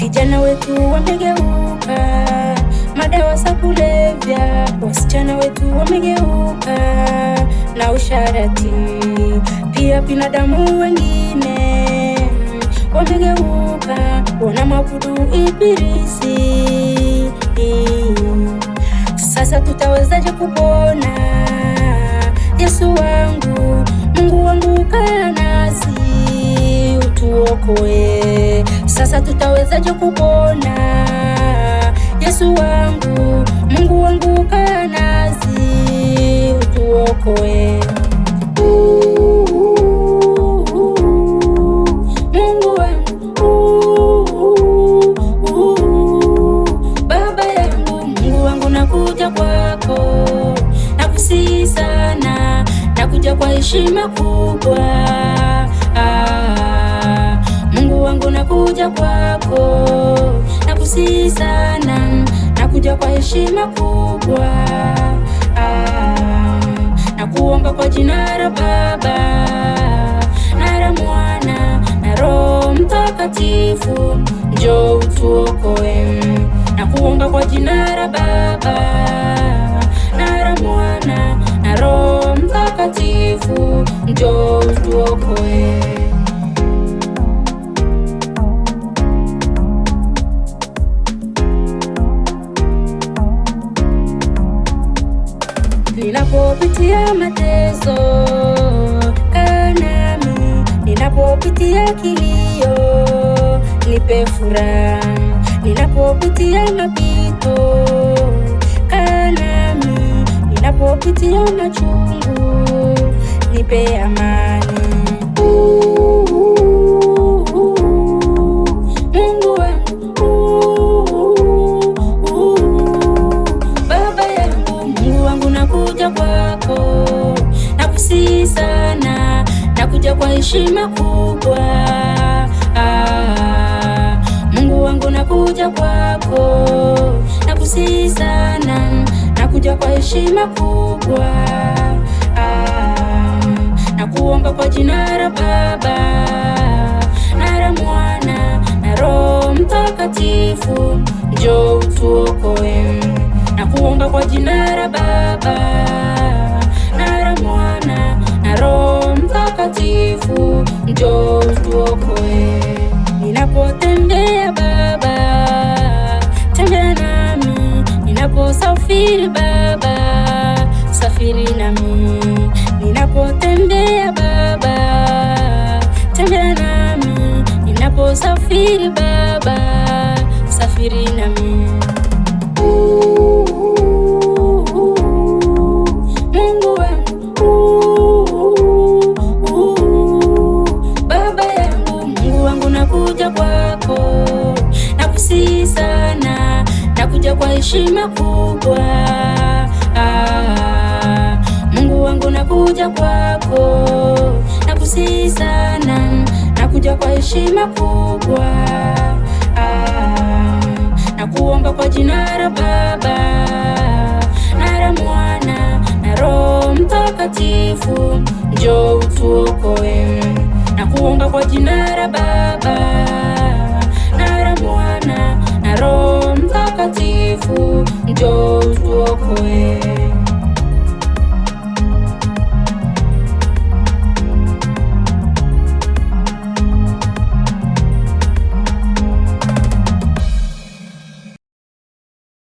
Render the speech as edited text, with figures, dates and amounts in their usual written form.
vijana wetu wamegeuka madawa za kulevya, wasichana wetu wamegeuka na usharati, pia binadamu wengine wamegeuka wanamwabudu ibilisi. Sasa tutawezaje kupona? Yesu wangu, Mungu wangu, kaa nasi utuokoe. Sasa tutawezaje kupona? Yesu wangu, Mungu wangu, kaa nasi utuokoe. Mungu wangu, Baba yangu, Mungu wangu, nakuja kwako, nakusihi sana, nakuja kwa heshima kubwa. Mungu wangu, nakuja kwako, nakusihi sana, nakuja kwa heshima kubwa. Nakuomba kwa jina la Baba na la Mwana na Roho Mtakatifu, njoo utuokoe. Nakuomba kwa jina la Baba na la Mwana na Roho Mtakatifu, njoo utuokoe. Ninapopitia mateso, kaa nami. Ninapopitia kilio, nipe furaha. Ninapopitia mapito, kaa nami. Ninapopitia machungu, nipe amani. Mungu wangu, nakuja kwako, nakusihi sana, nakuja kwa heshima kubwa. Mungu wangu, nakuja kwako, nakusihi sana, nakuja kwa heshima kubwa. Nakuomba kwa jina la Baba na la Mwana na Roho Mtakatifu, njoo utuokoe. Nakuomba kwa jina la Baba na la Mwana na Roho Mtakatifu, njoo utuokoe. Ninapotembea Baba, tembea nami. Ninaposafiri Baba, safiri nami. Ninapotembea Baba, tembea nami. Ninaposafiri Baba, safiri nami. Nakusihi sana, nakuja kwa heshima kubwa. Mungu wangu, nakuja kwako, nakusihi sana, nakuja kwa heshima kubwa. Nakuomba kwa jina la Baba na la Mwana na Roho Mtakatifu, njoo utuokoe. Nakuomba kwa jina la Baba na la Mwana na Roho Mtakatifu, njoo utuokoe.